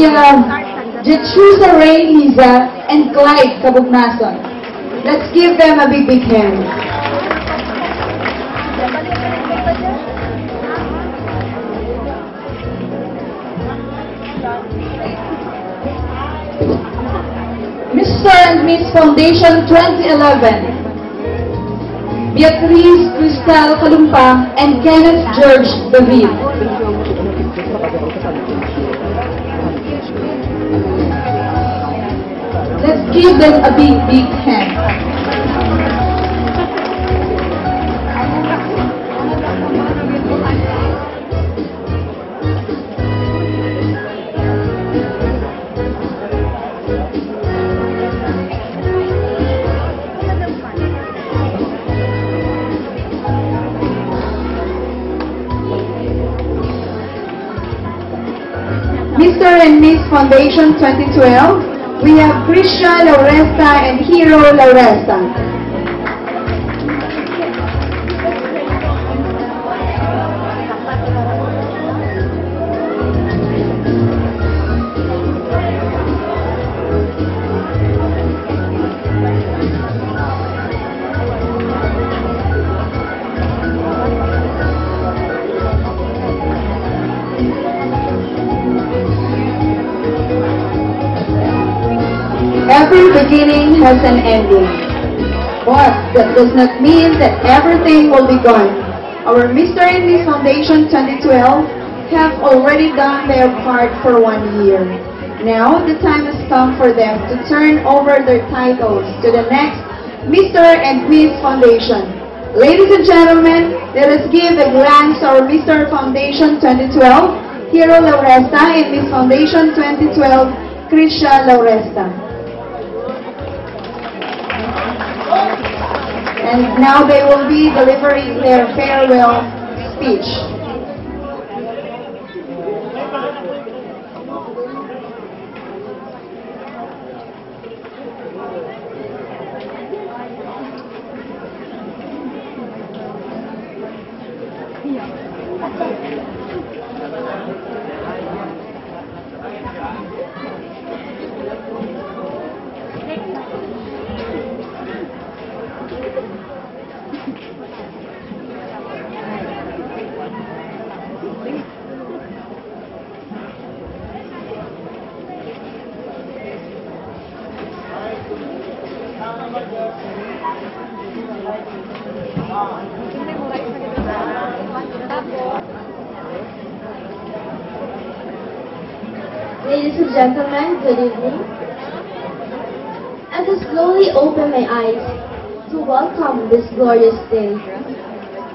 Jetrusa Ray Liza and Clyde Kabugnason. Let's give them a big hand. Mr. and Miss Foundation 2011. Beatrice Cristal Kalumpa and Kenneth George David. Let's give them a big hand. Mr. and Miss Foundation 2012, we have Christian Lauresta and Hero Lauresta. Every beginning has an ending, but that does not mean that everything will be gone. Our Mr. and Miss Foundation 2012 have already done their part for 1 year. Now the time has come for them to turn over their titles to the next Mr. and Miss Foundation. Ladies and gentlemen, let us give a glance to our Mr. Foundation 2012, Hero Lauresta, and Miss Foundation 2012, Krisha Lauresta. And now they will be delivering their farewell speech. Ladies and gentlemen, good evening. As I slowly open my eyes to welcome this glorious day,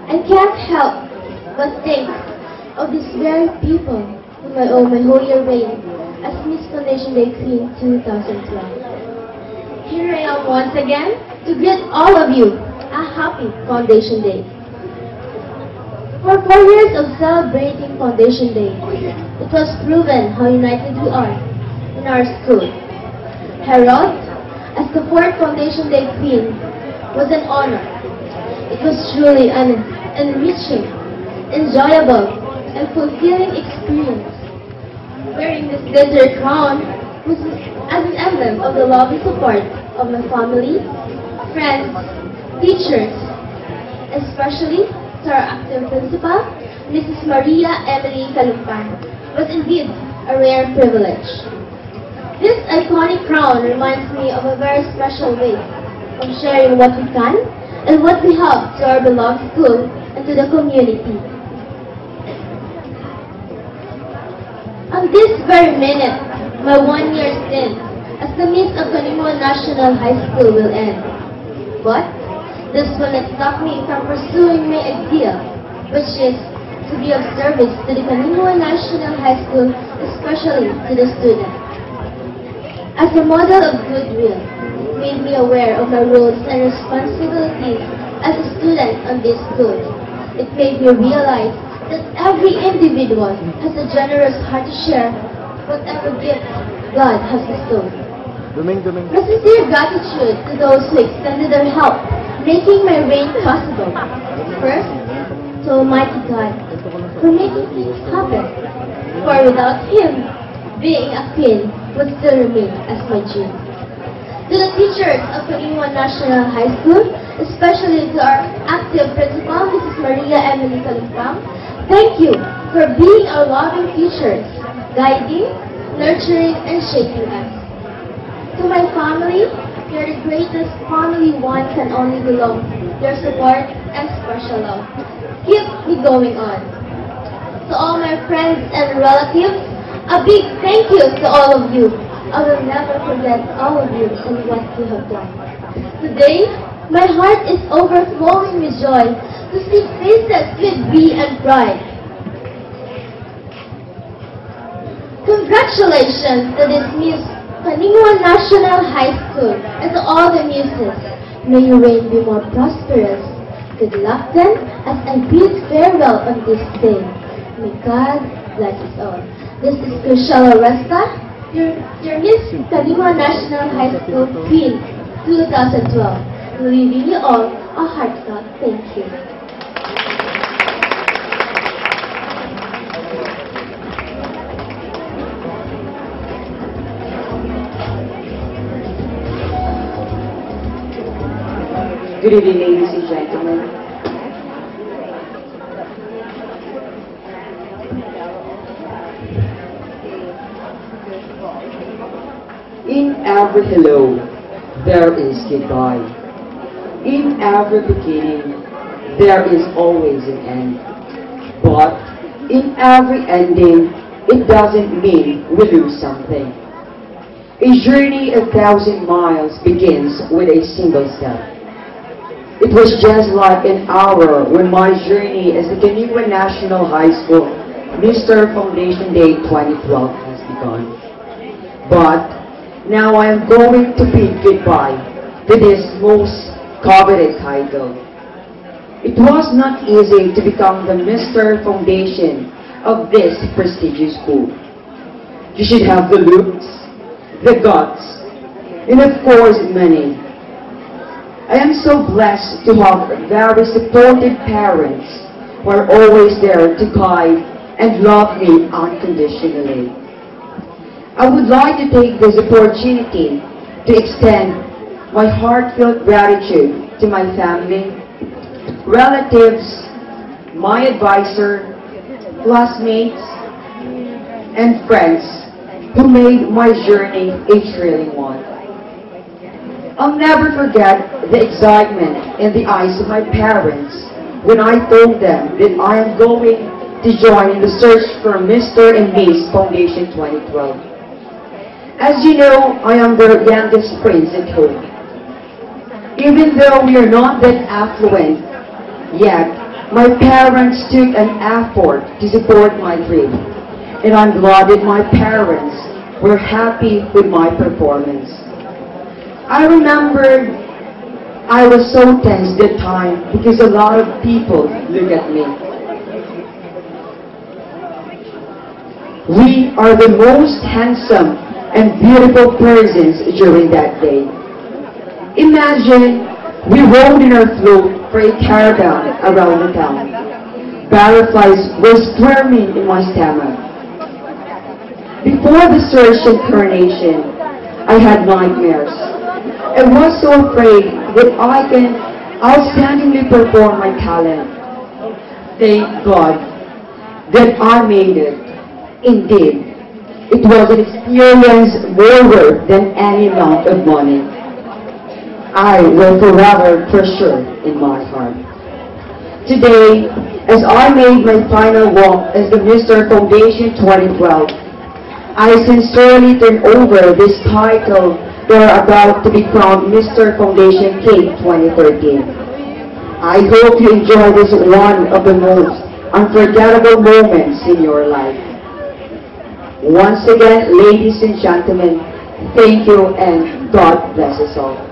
I can't help but think of these very people whom I owe my whole year reign as Miss Foundation Day Queen 2012. Here I am once again to greet all of you a happy Foundation Day. For 4 years of celebrating Foundation Day, it was proven how united we are in our school. Harold, as the 4th Foundation Day Queen, was an honor. It was truly an enriching, enjoyable, and fulfilling experience. Wearing this glitter crown was as an emblem of the love and support of my family, friends, teachers, especially to our acting principal, Mrs. Maria Emily Kalumpan, was indeed a rare privilege. This iconic crown reminds me of a very special way of sharing what we can and what we have to our beloved school and to the community. On this very minute, my 1-year stint as the Miss of CAninguan National High School will end. But this will not stop me from pursuing my idea, which is to be of service to the CAninguan National High School, especially to the students. As a model of goodwill, it made me aware of my roles and responsibilities as a student on this school. It made me realize that every individual has a generous heart to share whatever gift God has bestowed. My sincere gratitude to those who extended their help, making my reign possible. First, to Almighty God, for making things happen. For without Him, being a king would still remain as my dream. To the teachers of CAninguan National High School, especially to our active principal, Mrs. Maria Emily Calumpang, thank you for being our loving teachers, guiding, nurturing, and shaping us. To my family, you're the greatest family one can only belong. Your support and special love. Keep me going on. To all my friends and relatives, a big thank you to all of you. I will never forget all of you and what you have done. Today, my heart is overflowing with joy to see faces with glee and pride. Congratulations to this Miss CAninguan National High School and to all the muses. May your reign be more prosperous. Good luck then as I bid farewell on this day. May God bless us all. This is Chrisella Resta, your Miss CAninguan National High School Queen 2012. Leaving you all a heartfelt thank you. Good evening, ladies and gentlemen. In every hello, there is goodbye. In every beginning, there is always an end. But in every ending, it doesn't mean we lose something. A journey 1,000 miles begins with a single step. It was just like an hour when my journey as the CAninguan National High School Mr. Foundation Day 2012 has begun. But now I am going to bid goodbye to this most coveted title. It was not easy to become the Mr. Foundation of this prestigious school. You should have the looks, the guts, and of course money. I am so blessed to have very supportive parents who are always there to guide and love me unconditionally. I would like to take this opportunity to extend my heartfelt gratitude to my family, relatives, my advisor, classmates, and friends who made my journey a thrilling one. I'll never forget the excitement in the eyes of my parents when I told them that I am going to join in the search for Mr. and Miss Foundation 2012. As you know, I am the youngest prince at home. Even though we are not that affluent yet, my parents took an effort to support my dream, and I'm glad that my parents were happy with my performance. I remember I was so tense that time because a lot of people look at me. We are the most handsome and beautiful persons during that day. Imagine we rode in our float for a caravan around the town. Butterflies were squirming in my stomach. Before the search and coronation, I had nightmares. I was so afraid that I can outstandingly perform my talent. Thank God that I made it. Indeed, it was an experience more worth than any amount of money. I will forever treasure in my heart. Today, as I made my final walk as the Mr. Foundation 2012, I sincerely turn over this title to our about to be crowned Mr. Foundation K 2013. I hope you enjoy this one of the most unforgettable moments in your life. Once again, ladies and gentlemen, thank you and God bless us all.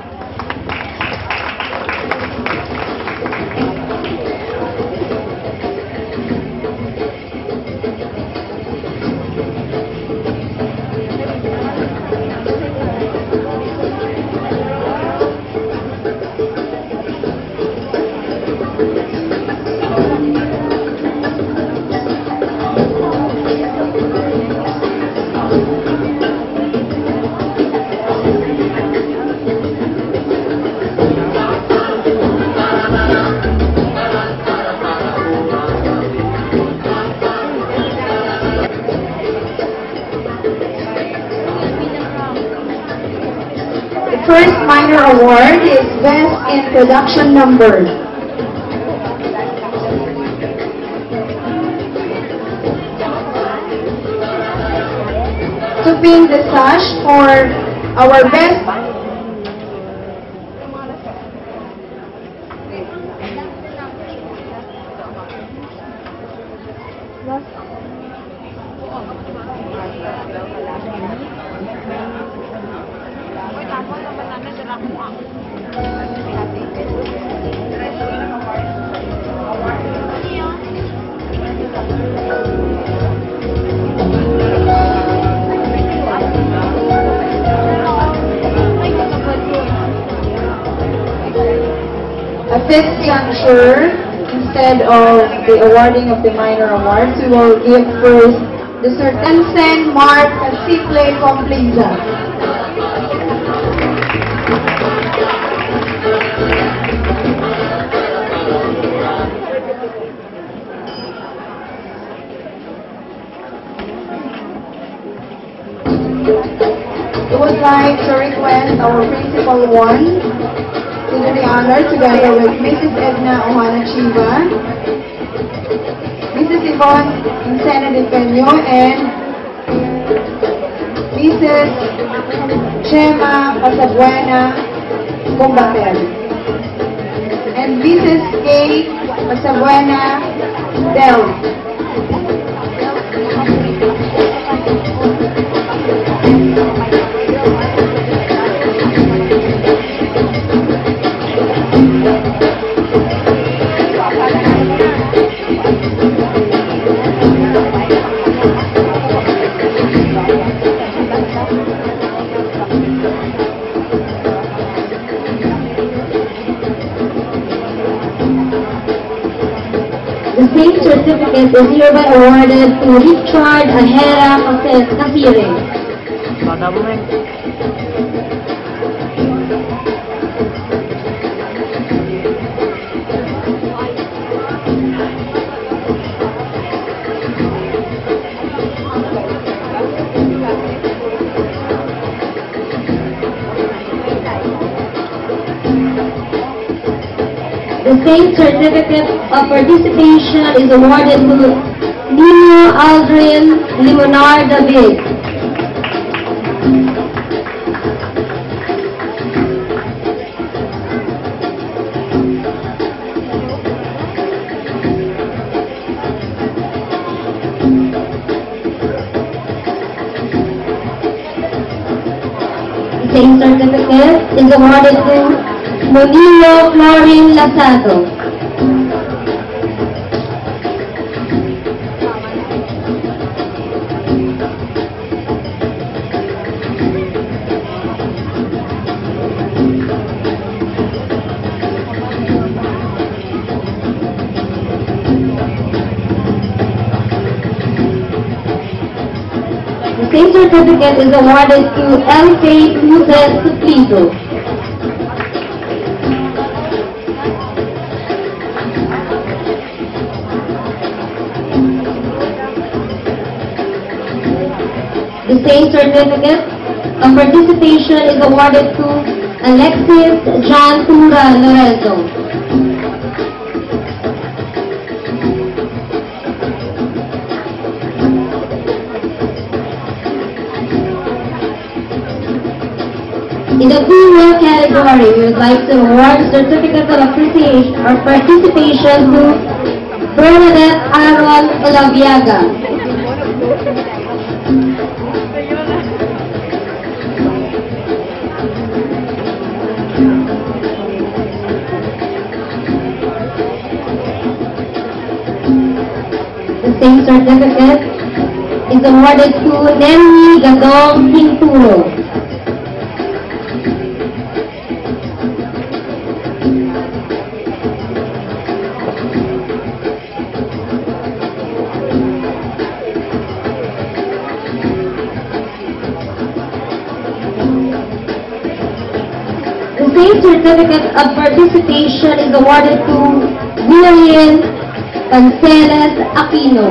first minor award is Best in Production Number. To pin the sash for our best at this juncture, instead of the awarding of the minor awards, we will give first the Certensen Mark Simple Compliza. We would like to request our Principal 1 to do the honor together with Mrs. Edna Ohana Chiva, Mrs. Yvonne Insena de Peño, and Mrs. Chema Pasabuena Combater, and Mrs. Kay Pasabuena Del. The same certificate is hereby awarded to Richard Ahera Casire. The same certificate of participation is awarded to Nino Aldrin Limonar David. The same certificate is awarded to Monillo Florin Lazado. The same certificate is awarded to L.K. Luzes Suplido. The same certificate of participation is awarded to Alexis John Tura Lorenzo. In the female category, we would like to award the certificate of appreciation or participation to Bernadette Aaron Olaviaga. The same certificate is awarded to Nelly Gadong Quinturo. The same certificate of participation is awarded to William Canceles Aquino.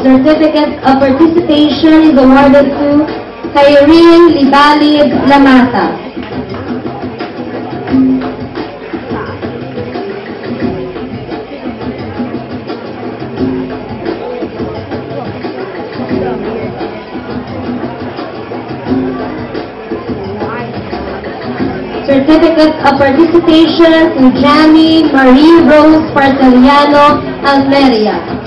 Certificate of Participation is awarded to Kyrene Libalib Lamata. Certificate of Participation to Jamie Marie Rose Partaliano, Almeria.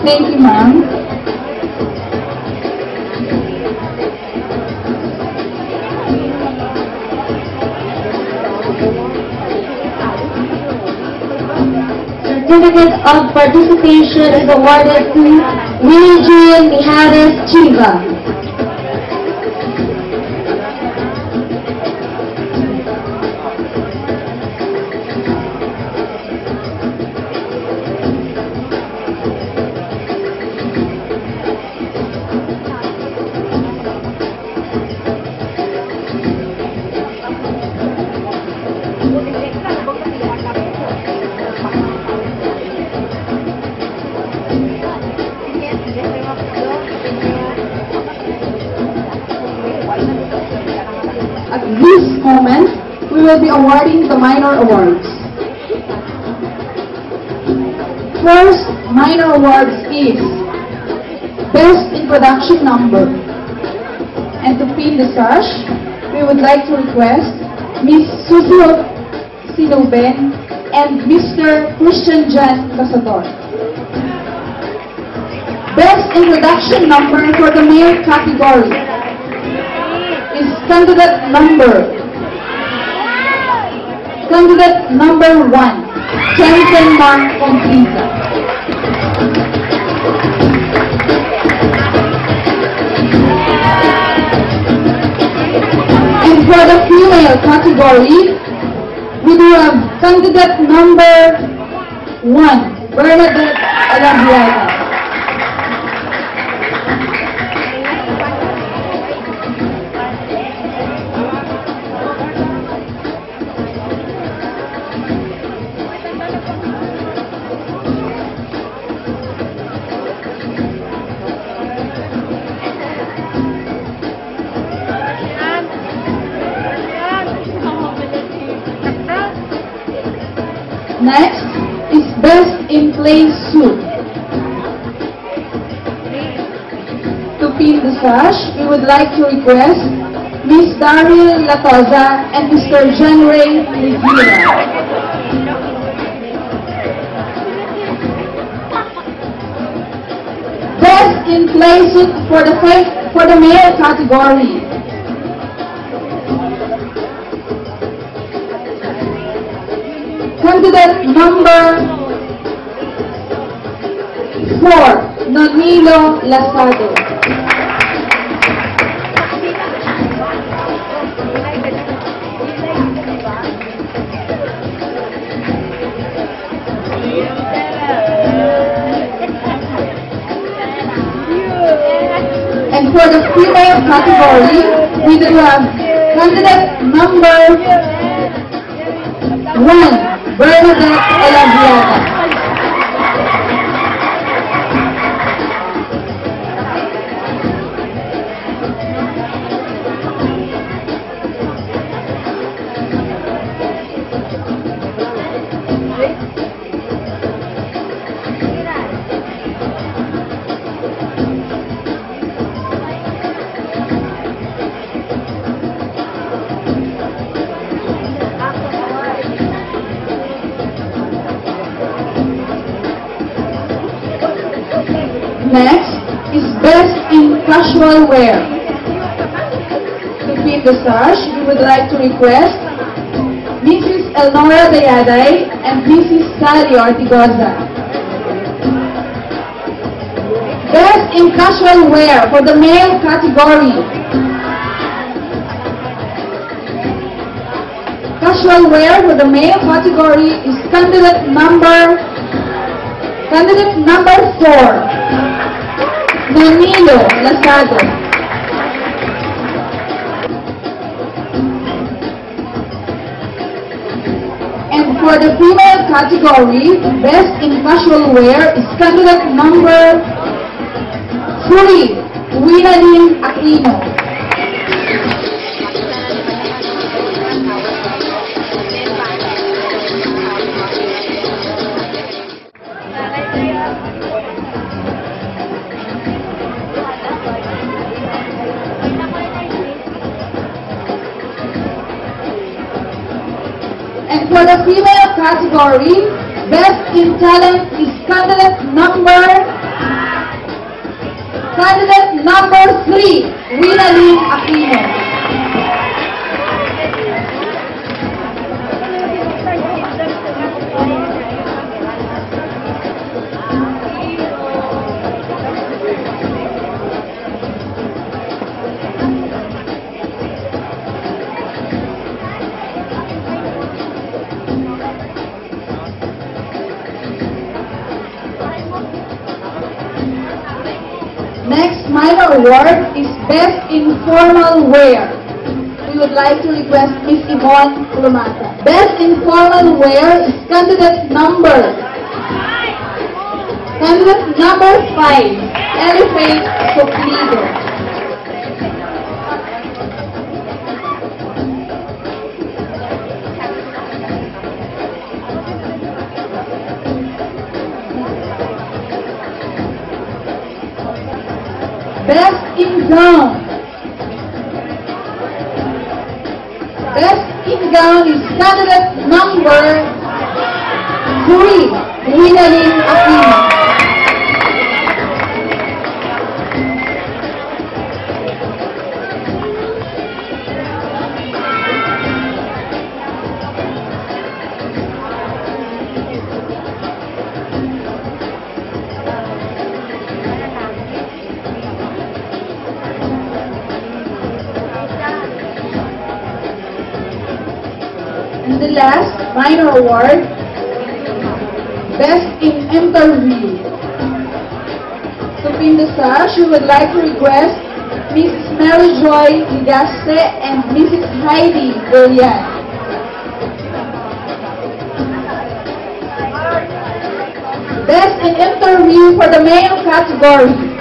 Thank you, ma'am. Certificate of Participation is awarded to Willie Mijares Chiva. At this moment, we will be awarding the minor awards. First minor awards is Best Introduction Number. And to pin the sash, we would like to request Miss Susie Sinuben and Mr. Christian Jan Casador. Best Introduction Number for the male category is candidate number 1, Jensen Mark Compliza. And for the female category, we do have candidate number 1, Bernadette Alabiaga. Next is Best in Plain Suit. To pin the sash, we would like to request Miss Daryl Latoza and Mr. John Ray Rivera. Best in Plain Suit for the male category. Candidate number 4, Nonilo Lasado. And for the female category, we do have candidate number 1, Bernadette Alabiaga. Next is Best in Casual Wear. To pin the sash, we would like to request Mrs. Elnora Dayaday and Mrs. Sally Ortigoza. Best in casual wear for the male category. Casual wear for the male category is candidate number 4, Danilo Lazado. And for the female category, best in casual wear is candidate number 3, Winalyn Aquino. And for the female category, best in talent is candidate number 3, Winalyn Aquino. Next minor award is Best in Formal Wear. We would like to request Miss Yvonne Lumata. Best in Formal Wear is candidate number 5, Elifate Soplido. Best in Gown. Best in Gown is candidate number 3, Winalyn Aquino. And the last minor award, Best in Interview. To pin the sash, we would like to request Mrs. Mary Joy Ligaste and Mrs. Heidi Brilliant. Best in Interview for the male category.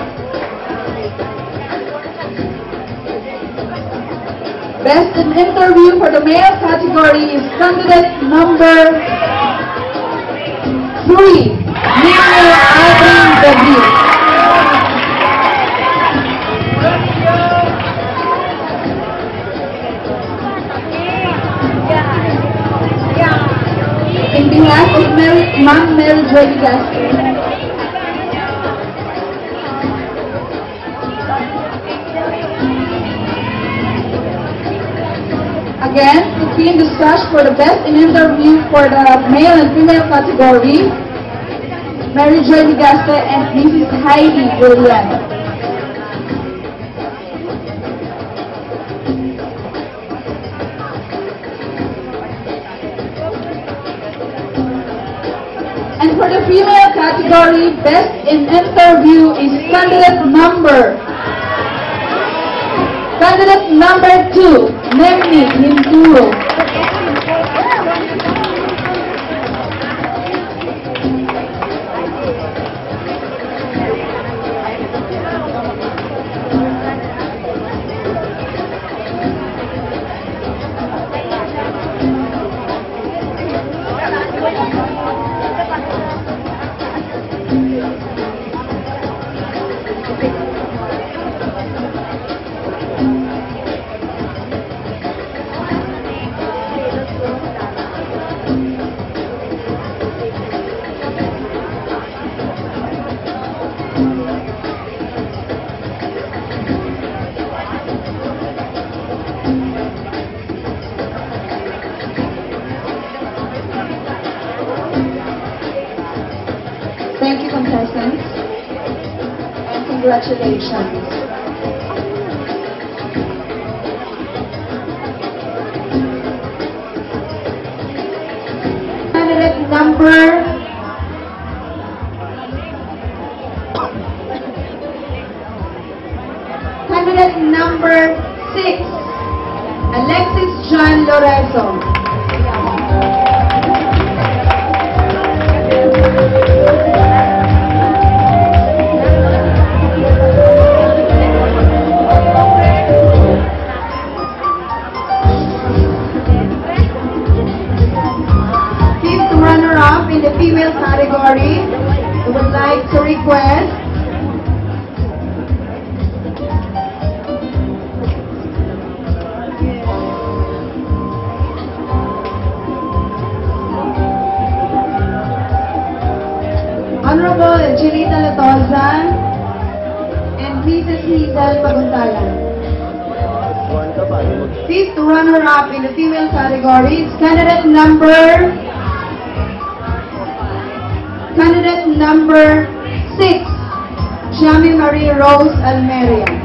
Best in Interview for the male category is candidate number 3, Nino Adrian David. In behalf of Ma'am Mary Joy Ligaste. Again, to pin the sash for the Best in Interview for the male and female category, Mary Joy Ligaste and Mrs. Heidi Brilliant. And for the female category, Best in Interview is candidate number 2, Nemni Hinduro. Congratulations. Candidate number 6, Alexis John Lorenzo. Fifth runner-up in the female category, I would like to request Honorable Angelita Latosa and Mrs. Hazel Paguntalan. Fifth runner-up in the female category is candidate number 6, Jamie Marie Rose Almeria.